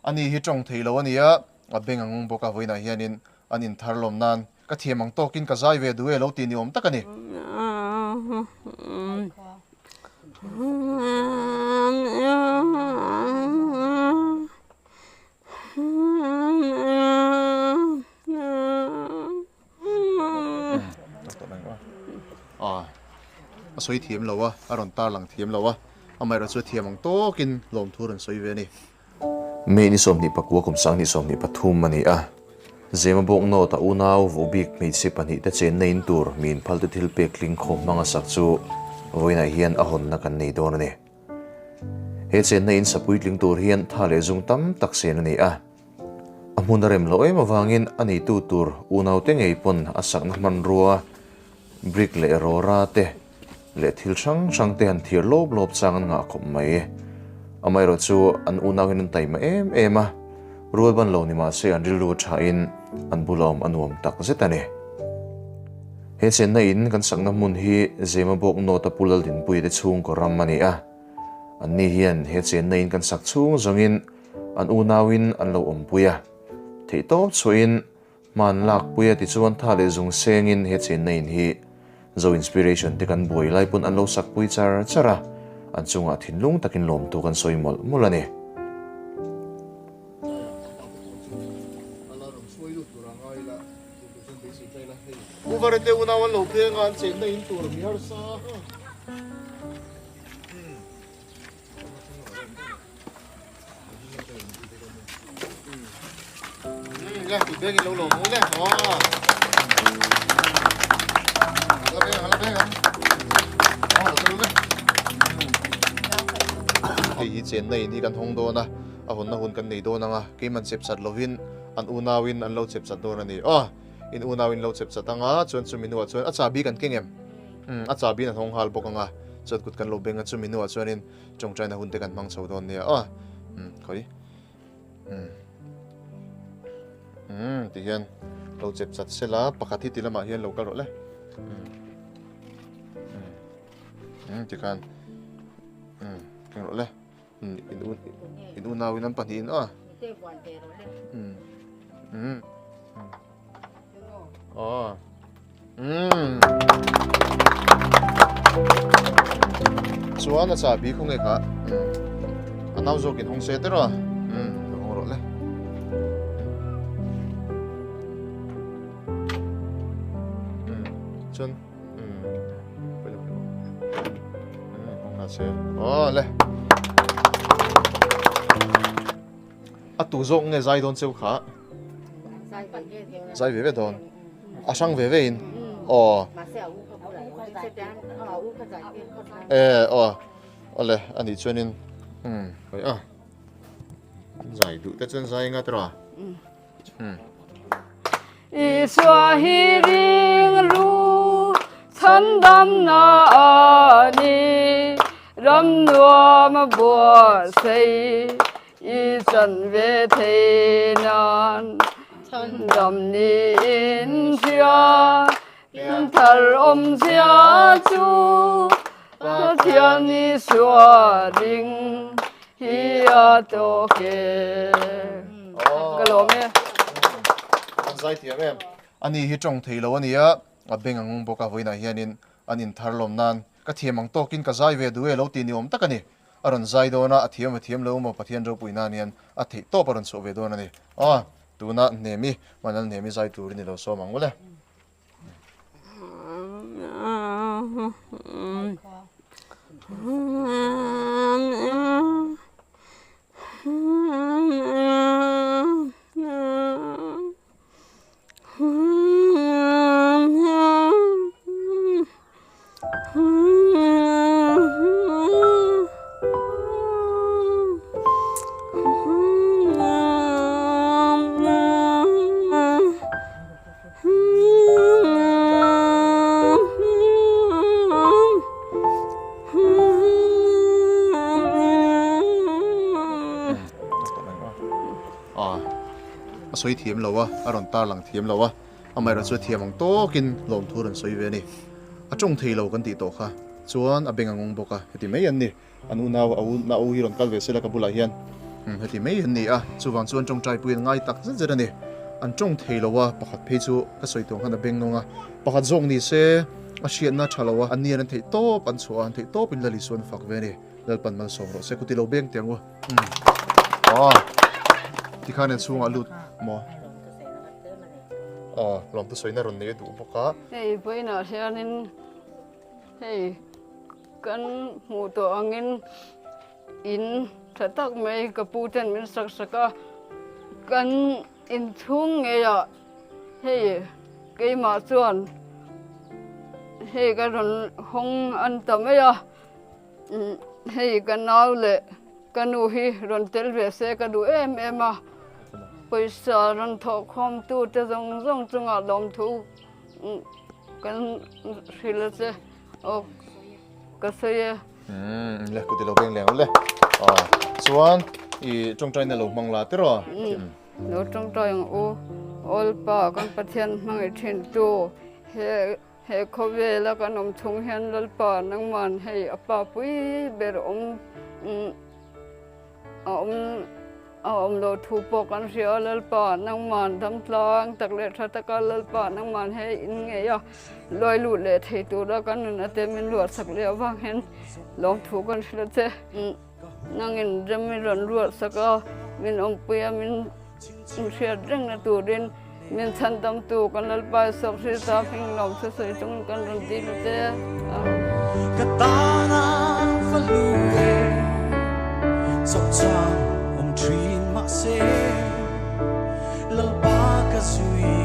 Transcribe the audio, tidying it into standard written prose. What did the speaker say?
ani hi tong thei lo ania a beng ang boka voina hianin anin tharlom nan ka thiamang tokin ka zai ve duwe lo ti ni om takani soi thiam lo wa aron tar lang thiam lo wa amai ra chu thiamang tokin lom thuran soi ve ni me ni som ni pakwa kum sang ni som ni pathum mani a zema bok no ta unaw vobik me se pani ta chen nein tur min phaltu thil pe kling khom manga sak chu voina hian a hon na kan nei don ani he chen nein sapui kling tur hian thale jung tam tak sen ani a amun rem lo em awangin ani tu tur unaw te ngei pon asak na man ruwa brick le rora te le thil sang sang te han thir lob lob changan nga khom mai amai ro chu an unaw hin tai ma em a rual ban lo ni ma se an ril ru tha in an bulom anuam tak zetani he chen na in kan sakna mun hi zema bok no ta pulal din pui te chung ko ram mani a an ni hian he chen na in kan sak chung zongin an unawin an lo om puya thei top chuin man lak puya ti chuan tha le zung sengin he chen na in hi zo inspiration te kan boi lai pun an lo sak pui chara an chunga thinlung takin lom tu kan soi mol mulani uvarete unawan lo phenga an chen na in tur mi har sa le tu beng lo lo mo le hi chen nei ni kan hong do na a hun na hun kan nei do na nga ke man chep chat lovin an unawin an lo chep chat do na ni in unawin lo chep chat anga chon chu minua chon acha bi kan kengem acha bi na hong hal bok anga chot kut kan lo benga chu minua chonin chong chai na hun te kan mang chho don ne khoi ti hian lo chep chat sela pakhathi tilama hian lo kal ro le ti kan keng ro le in unawin an panin chuan a cha bi khung e kha anaw zokin hong se te ro hong ro le chun hong na se le a tu zong nge zai don cheu kha zai ve don asang ve in ole ani chuanin hoi zai du te chen zai nga tra i swa hi ring ru chan dam na ani ram nuam bo sei i chan ve the nan chan dam ni in chia in thar om chia chu ta thian ni swa ring hi a to ke kalome zai thiam em ani hi tong thei lo ania a beng ang boka voina hianin anin tharlom nan ka thiamang tokin ka zai ve duwe lo ti ni om takani aron zai dona a thiam lo mo pathian ro puina nian a thei to paron so ve dona ni tuna nemi manal nemi zai tur ni lo so mangule soi thiam lo wa aron tar lang thiam lo wa amai ra chu thiamang tokin lom thuran soi ve ni achong thei lo kan ti to kha chuan a beng angong boka heti mai an ni anu naw au na u hi ron kal ve sela ka bula hian heti mai hin ni a chuwang chuan tong trai puin ngai tak zet zet ani an tong theilowa pakhat phei chu ka soitong hana beng nonga pakhat zong ni se a hriat na thalowa an nian an thei top an chua an thei top in lali suan fak ve ni lalpan mal song ro se kutilo beng tiangwa ti khanen chunga lut mo lom tu soina ron ne du boka hei poina hianin hei kan mu to angin in thatak mai kaputen min saka kan in thung nge ya hei ke ma chuan hei ka ron hong an tamaya hei kan nau le kanu hi ron tel ve se ka du em a paisa ron tho khom tu te zong chunga lom thu kan hila se o ka se le kutilo beng leng le chuan I tong trai na lo mangla te ro lo tong trai o ol pa kan pathian mangai thin tu he khove la kan om thung hian lal pa nang man hei apa pui ber om lo thu po kan ria lal pa nang man dam tlang tak le tha taka lal pa nang man hei in nge ya loi lu le thei tu ra kan na te min luat sak le awang hen long thu kan hla che nangin remi ron luat saka min om puya min ria reng na tu din min chan dam tu kan lal pa sok ri ta phing lom se soi tung kan ron ti lu te katana falue sok chang om trin ma se lal pa ka sui